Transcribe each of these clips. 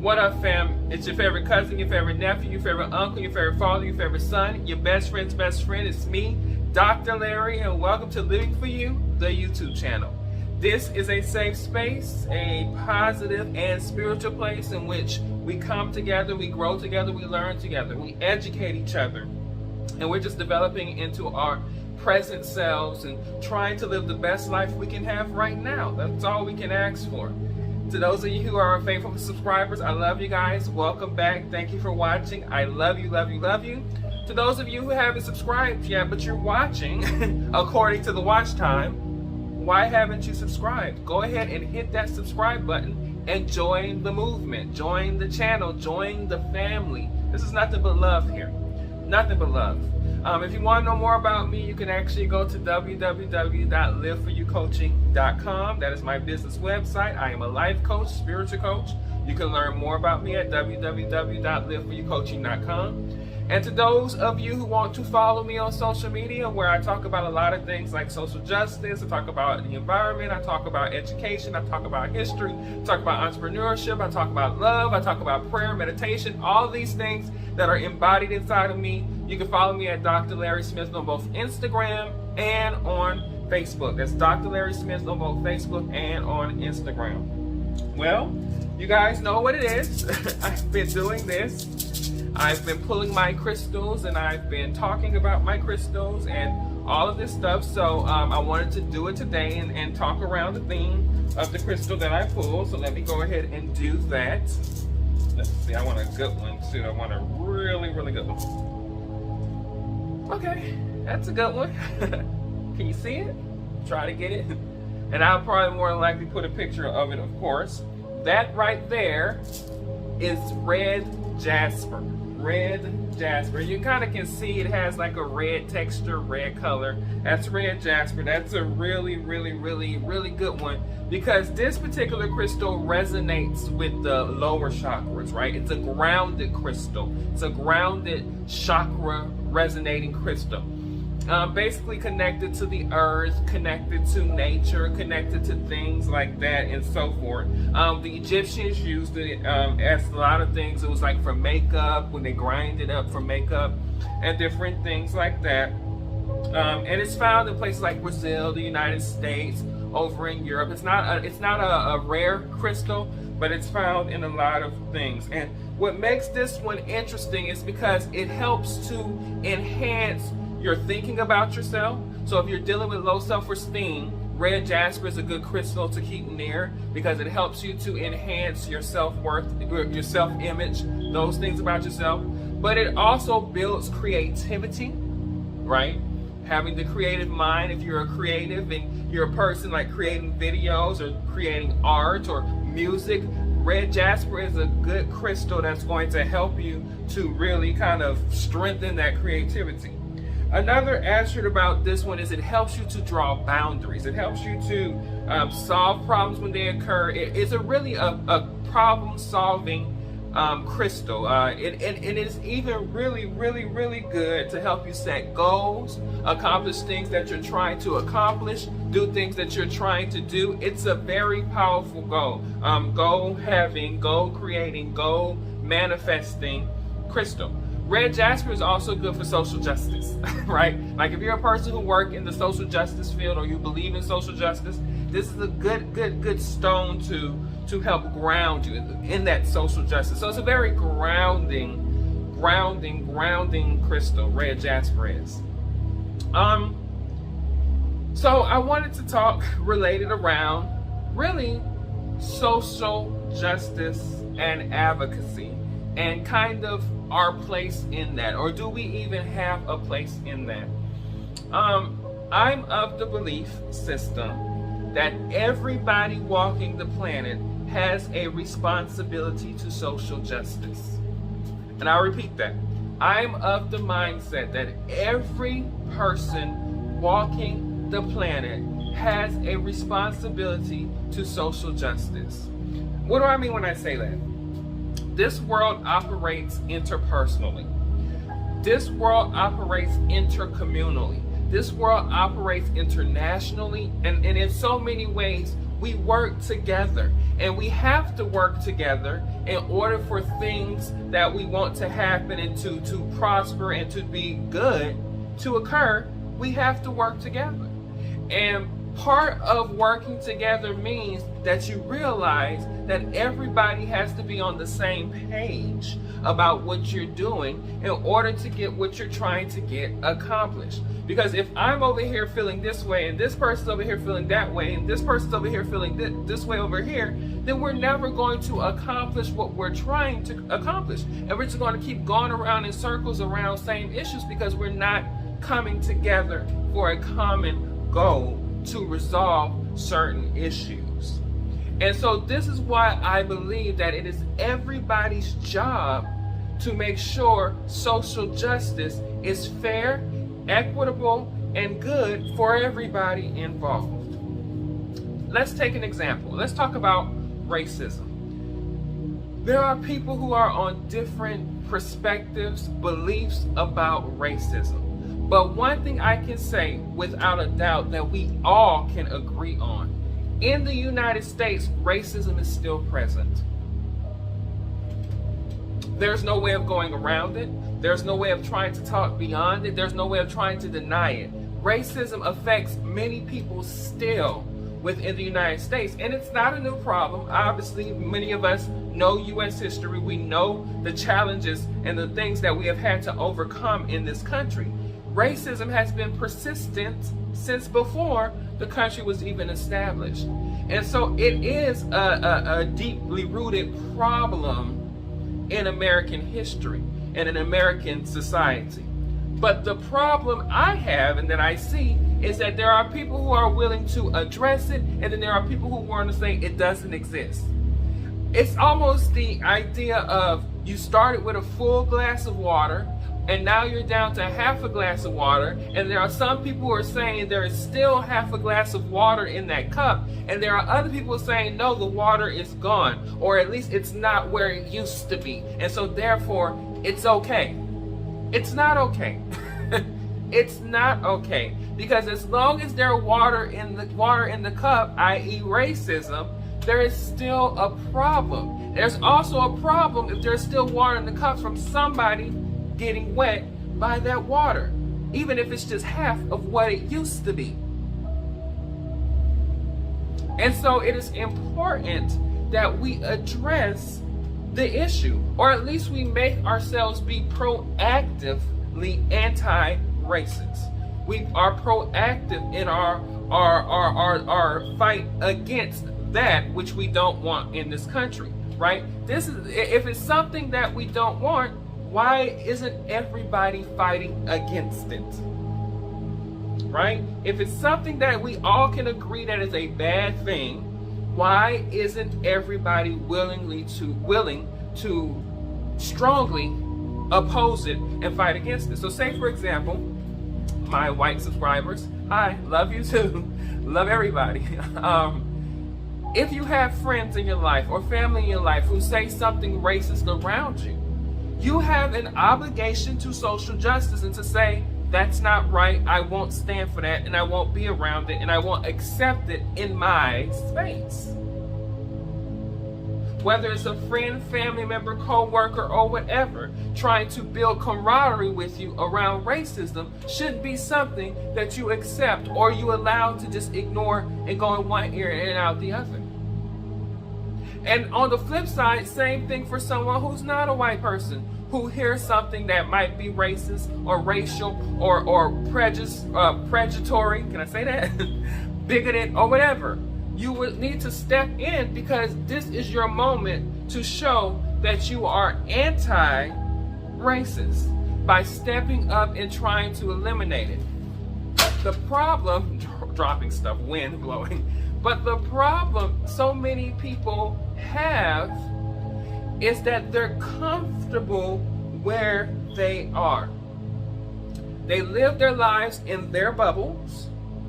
What up, fam? It's your favorite cousin, your favorite nephew, your favorite uncle, your favorite father, your favorite son, your best friend's best friend. It's me, Dr. Larry, and welcome to Living For You, the YouTube channel. This is a safe space, a positive and spiritual place in which we come together, we grow together, we learn together, we educate each other, and we're just developing into our present selves and trying to live the best life we can have right now. That's all we can ask for. To those of you who are faithful subscribers, I love you guys. Welcome back. Thank you for watching. I love you, love you, love you. To those of you who haven't subscribed yet, but you're watching according to the watch time, why haven't you subscribed? Go ahead and hit that subscribe button and join the movement. Join the channel. Join the family. This is nothing but love here. Nothing but love. If you want to know more about me, you can actually go to www.liveforyoucoaching.com. That is my business website. I am a life coach, spiritual coach. You can learn more about me at www.liveforyoucoaching.com. And to those of you who want to follow me on social media, where I talk about a lot of things like social justice, I talk about the environment, I talk about education, I talk about history, I talk about entrepreneurship, I talk about love, I talk about prayer, meditation, all these things that are embodied inside of me. You can follow me at Dr. Larry Smith on both Instagram and on Facebook. That's Dr. Larry Smith on both Facebook and on Instagram. Well, you guys know what it is. I've been doing this. I've been pulling my crystals and I've been talking about my crystals and all of this stuff. So I wanted to do it today and talk around the theme of the crystal that I pulled. So let me go ahead and do that. Let's see, I want a good one too. I want a really, really good one. Okay, that's a good one. Can you see it? Try to get it. And I'll probably more than likely put a picture of it, of course. That right there is red jasper. Red jasper. You kind of can see it has like a red texture, red color. That's red jasper. That's a really, really, really, really good one because this particular crystal resonates with the lower chakras, right? It's a grounded crystal. It's a grounded chakra resonating crystal. Basically connected to the earth, connected to nature, connected to things like that and so forth. The Egyptians used it as a lot of things. It was like for makeup, when they grind it up for makeup and different things like that. And it's found in places like Brazil, the United States, over in Europe. It's not a rare crystal, but it's found in a lot of things. And what makes this one interesting is because it helps to enhance your thinking about yourself. So if you're dealing with low self-esteem, red jasper is a good crystal to keep near because it helps you to enhance your self-worth, your self-image, those things about yourself. But it also builds creativity, right? Having the creative mind, if you're a creative and you're a person like creating videos or creating art or music, red jasper is a good crystal that's going to help you to really kind of strengthen that creativity. Another attribute about this one is it helps you to draw boundaries. It helps you to solve problems when they occur. It's really a problem-solving crystal. It is even really, really, really good to help you set goals, accomplish things that you're trying to accomplish, do things that you're trying to do. It's a very powerful goal. Goal-having, goal-creating, goal-manifesting crystal. Red jasper is also good for social justice, right? Like if you're a person who works in the social justice field or you believe in social justice, this is a good stone to help ground you in that social justice. So it's a very grounding crystal, red jasper is. So I wanted to talk related around really social justice and advocacy and kind of our place in that, or do we even have a place in that? I'm of the belief system that everybody walking the planet has a responsibility to social justice. And I'll repeat that. I'm of the mindset that every person walking the planet has a responsibility to social justice. What do I mean when I say that? This world operates interpersonally. This world operates intercommunally. This world operates internationally, and in so many ways We work together, and we have to work together in order for things that we want to happen and to prosper and to be good to occur. We have to work together. And part of working together means that you realize that everybody has to be on the same page about what you're doing in order to get what you're trying to get accomplished. Because if I'm over here feeling this way, and this person's over here feeling that way, and this person's over here feeling this way over here, then we're never going to accomplish what we're trying to accomplish. And we're just going to keep going around in circles around same issues because we're not coming together for a common goal to resolve certain issues. And so this is why I believe that it is everybody's job to make sure social justice is fair, equitable, and good for everybody involved. Let's take an example. Let's talk about racism. There are people who are on different perspectives, beliefs about racism. But one thing I can say without a doubt that we all can agree on, in the United States, racism is still present. There's no way of going around it. There's no way of trying to talk beyond it. There's no way of trying to deny it. Racism affects many people still within the United States, and it's not a new problem. Obviously, many of us know U.S. history. We know the challenges and the things that we have had to overcome in this country. Racism has been persistent since before the country was even established. And so it is a deeply rooted problem in American history and in American society. But the problem I have and that I see is that there are people who are willing to address it, and then there are people who want to say it doesn't exist. It's almost the idea of you started with a full glass of water, and now you're down to half a glass of water, and there are some people who are saying there is still half a glass of water in that cup, and there are other people saying no, the water is gone, or at least it's not where it used to be, and so therefore it's okay. It's not okay. It's not okay, because as long as there's water in the cup, i.e. racism, there is still a problem. There's also a problem if there's still water in the cup from somebody getting wet by that water, even if it's just half of what it used to be. And so it is important that we address the issue, or at least we make ourselves be proactively anti-racist. We are proactive in our fight against that which we don't want in this country, right? This is, if it's something that we don't want, why isn't everybody fighting against it? Right? If it's something that we all can agree that is a bad thing, why isn't everybody willing to strongly oppose it and fight against it? So say, for example, my white subscribers, I love you too. Love everybody. If you have friends in your life or family in your life who say something racist around you, you have an obligation to social justice and to say, that's not right, I won't stand for that, and I won't be around it, and I won't accept it in my space. Whether it's a friend, family member, co-worker, or whatever, trying to build camaraderie with you around racism shouldn't be something that you accept or you allow to just ignore and go in one ear and out the other. And on the flip side, same thing for someone who's not a white person, who hears something that might be racist or racial or predatory, can I say that? Bigoted or whatever. You would need to step in, because this is your moment to show that you are anti-racist by stepping up and trying to eliminate it. The problem, dropping stuff, wind blowing, but the problem so many people have is that they're comfortable where they are. They live their lives in their bubbles,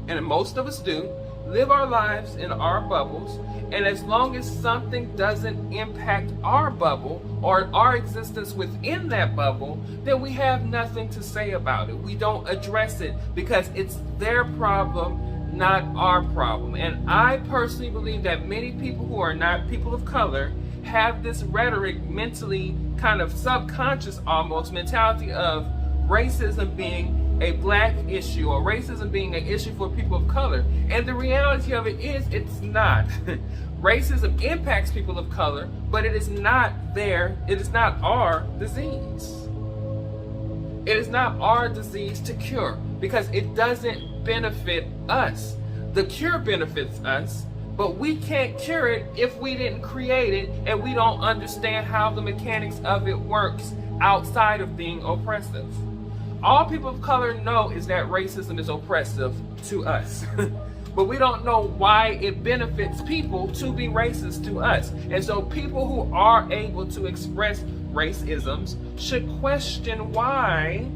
and most of us do live our lives in our bubbles, and as long as something doesn't impact our bubble or our existence within that bubble, then we have nothing to say about it. We don't address it because it's their problem, not our problem. And I personally believe that many people who are not people of color have this rhetoric mentally, kind of subconscious almost, mentality of racism being a black issue or racism being an issue for people of color. And the reality of it is, it's not. Racism impacts people of color, but it is not our disease. It is not our disease to cure because it doesn't benefit us. The cure benefits us, but we can't cure it if we didn't create it and we don't understand how the mechanics of it works outside of being oppressive. All people of color know is that racism is oppressive to us. But we don't know why it benefits people to be racist to us. And so people who are able to express racisms should question why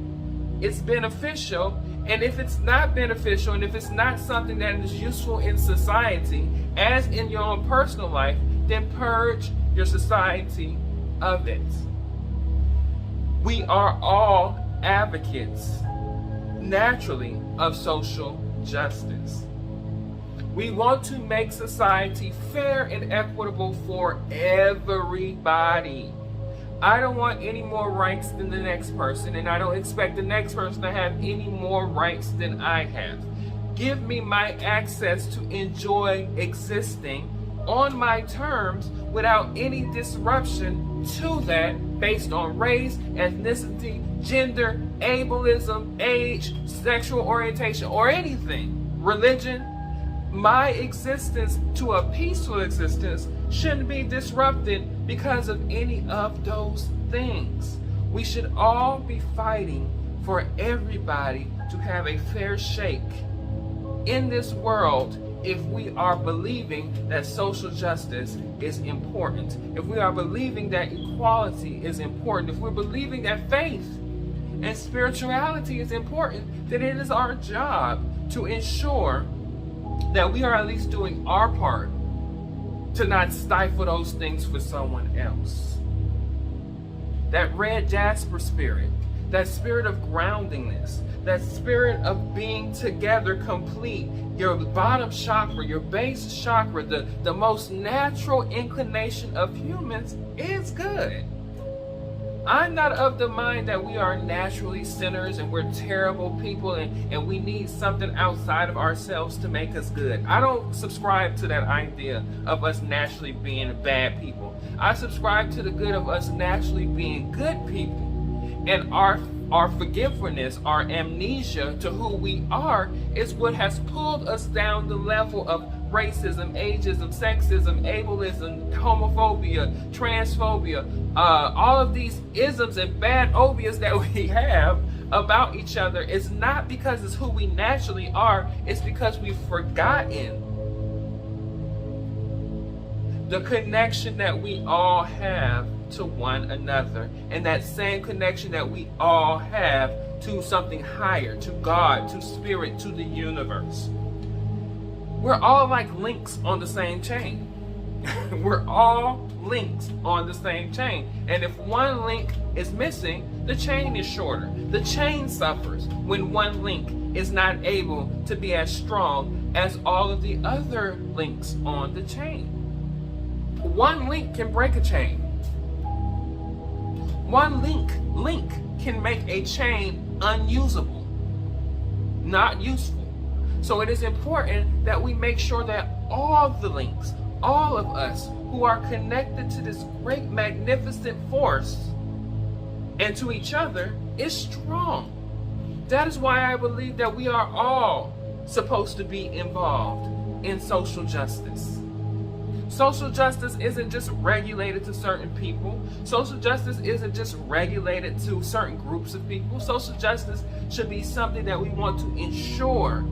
it's beneficial. And if it's not beneficial, and if it's not something that is useful in society, as in your own personal life, then purge your society of it. We are all advocates, naturally, of social justice. We want to make society fair and equitable for everybody. I don't want any more rights than the next person, and I don't expect the next person to have any more rights than I have. Give me my access to enjoy existing on my terms without any disruption to that based on race, ethnicity, gender, ableism, age, sexual orientation, or anything, religion. My existence to a peaceful existence shouldn't be disrupted because of any of those things. We should all be fighting for everybody to have a fair shake in this world if we are believing that social justice is important, if we are believing that equality is important, if we're believing that faith and spirituality is important, then it is our job to ensure that we are at least doing our part to not stifle those things for someone else. That red Jasper spirit, that spirit of groundingness, that spirit of being together complete, your bottom chakra, your base chakra, the most natural inclination of humans is good. I'm not of the mind that we are naturally sinners and we're terrible people and we need something outside of ourselves to make us good. I don't subscribe to that idea of us naturally being bad people. I subscribe to the good of us naturally being good people. And our forgiveness, our amnesia to who we are is what has pulled us down the level of racism, ageism, sexism, ableism, homophobia, transphobia, all of these isms and bad obias that we have about each other. It's not because it's who we naturally are, it's because we've forgotten the connection that we all have to one another, and that same connection that we all have to something higher, to God, to spirit, to the universe. We're all like links on the same chain. We're all links on the same chain. And if one link is missing, the chain is shorter. The chain suffers when one link is not able to be as strong as all of the other links on the chain. One link can break a chain. One link can make a chain unusable, not useful. So it is important that we make sure that all the links, all of us who are connected to this great, magnificent force and to each other is strong. That is why I believe that we are all supposed to be involved in social justice. Social justice isn't just regulated to certain people. Social justice isn't just regulated to certain groups of people. Social justice should be something that we want to ensure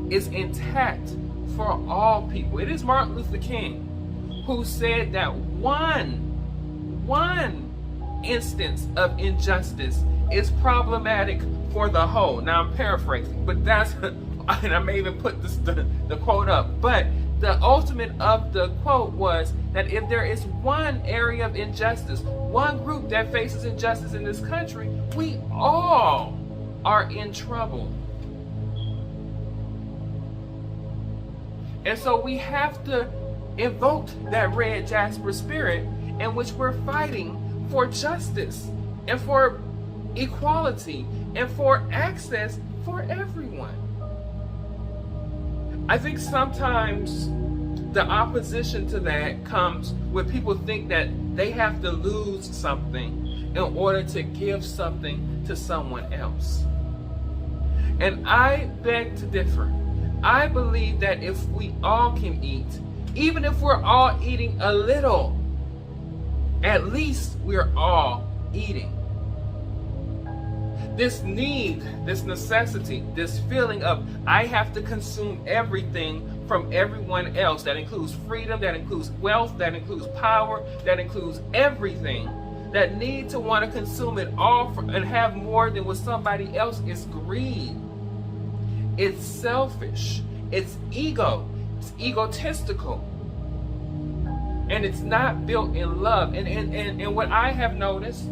is intact for all people. It is Martin Luther King who said that one instance of injustice is problematic for the whole. Now I'm paraphrasing, but that's, and I may even put the quote up, but the ultimate of the quote was that if there is one area of injustice, one group that faces injustice in this country, we all are in trouble. And so we have to invoke that red Jasper spirit in which we're fighting for justice and for equality and for access for everyone. I think sometimes the opposition to that comes when people think that they have to lose something in order to give something to someone else. And I beg to differ. I believe that if we all can eat, even if we're all eating a little, at least we're all eating. This need, this necessity, this feeling of I have to consume everything from everyone else. That includes freedom, that includes wealth, that includes power, that includes everything. That need to want to consume it all and have more than what somebody else is greed. It's selfish. It's ego. It's egotistical. And it's not built in love. And what I have noticed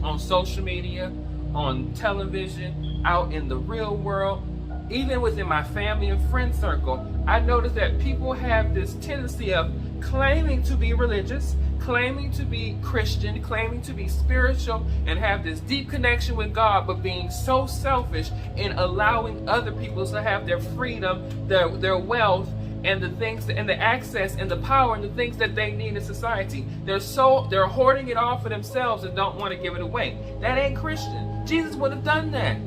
on social media, on television, out in the real world, even within my family and friend circle, I noticed that people have this tendency of claiming to be religious, claiming to be Christian, claiming to be spiritual, and have this deep connection with God, but being so selfish in allowing other people to have their freedom, their wealth, and the things and the access and the power and the things that they need in society. They're hoarding it all for themselves and don't want to give it away. That ain't Christian. Jesus would have done that.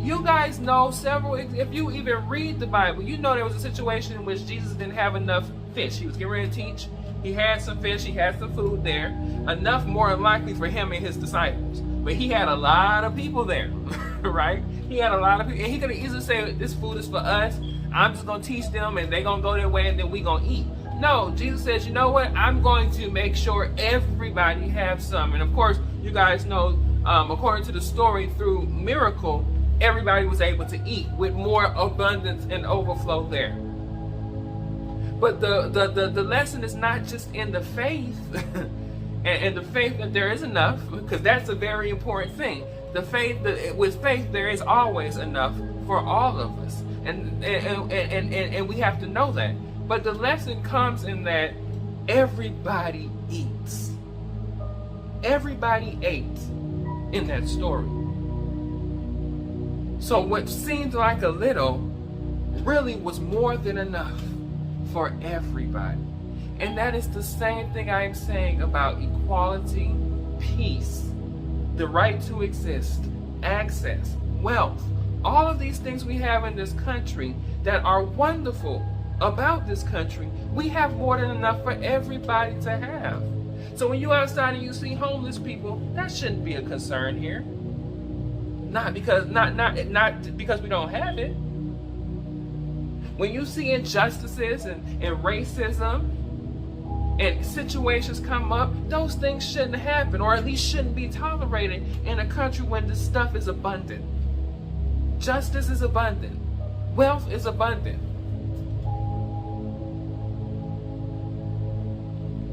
You guys know several, if you even read the Bible, you know there was a situation in which Jesus didn't have enough fish. He was getting ready to teach. He had some fish, he had some food there, enough more than likely for him and his disciples. But he had a lot of people there, right? He had a lot of people, and he could have easily said, this food is for us. I'm just going to teach them, and they're going to go their way, and then we're going to eat. No, Jesus says, you know what? I'm going to make sure everybody has some. And of course, you guys know, according to the story, through miracle, everybody was able to eat with more abundance and overflow there. But the lesson is not just in the faith, and the faith that there is enough, because that's a very important thing. The faith that with faith there is always enough for all of us, and we have to know that. But the lesson comes in that everybody eats. Everybody ate in that story. So what seemed like a little really was more than enough for everybody. And that is the same thing I am saying about equality, peace, the right to exist, access, wealth, all of these things we have in this country that are wonderful about this country. We have more than enough for everybody to have. So when you outside and you see homeless people, that shouldn't be a concern here. Not because we don't have it. When you see injustices and racism and situations come up, those things shouldn't happen, or at least shouldn't be tolerated in a country when this stuff is abundant. Justice is abundant. Wealth is abundant.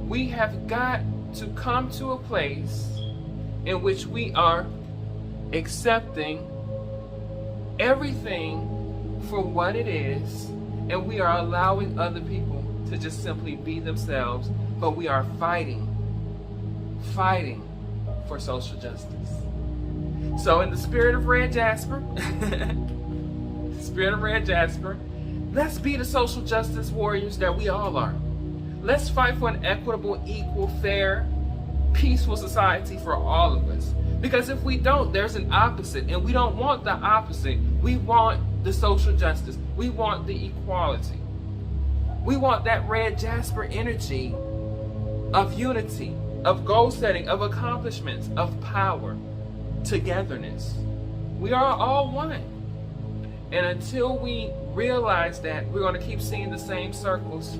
We have got to come to a place in which we are accepting everything for what it is, and we are allowing other people to just simply be themselves, but we are fighting for social justice. So in the spirit of Red Jasper, let's be the social justice warriors that we all are. Let's fight for an equitable, equal, fair, peaceful society for all of us. Because if we don't, there's an opposite, and we don't want the opposite. We want the social justice. We want the equality. We want that Red Jasper energy of unity, of goal setting, of accomplishments, of power, togetherness. We are all one. And until we realize that, we're going to keep seeing the same circles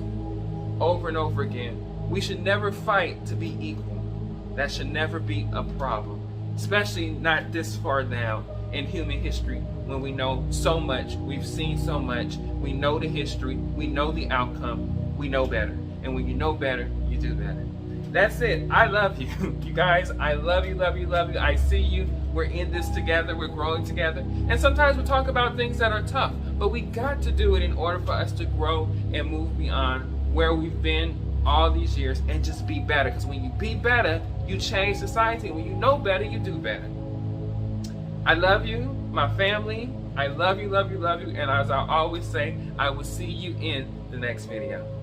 over and over again. We should never fight to be equal. That should never be a problem. Especially not this far down in human history, when we know so much, we've seen so much, we know the history, we know the outcome, we know better. And when you know better, you do better. That's it. I love you. You guys, I love you, love you, love you. I see you. We're in this together, we're growing together. And sometimes we talk about things that are tough, but we got to do it in order for us to grow and move beyond where we've been all these years and just be better. Because when you be better, you change society. When you know better, you do better. I love you, my family. I love you, love you, love you. And as I always say, I will see you in the next video.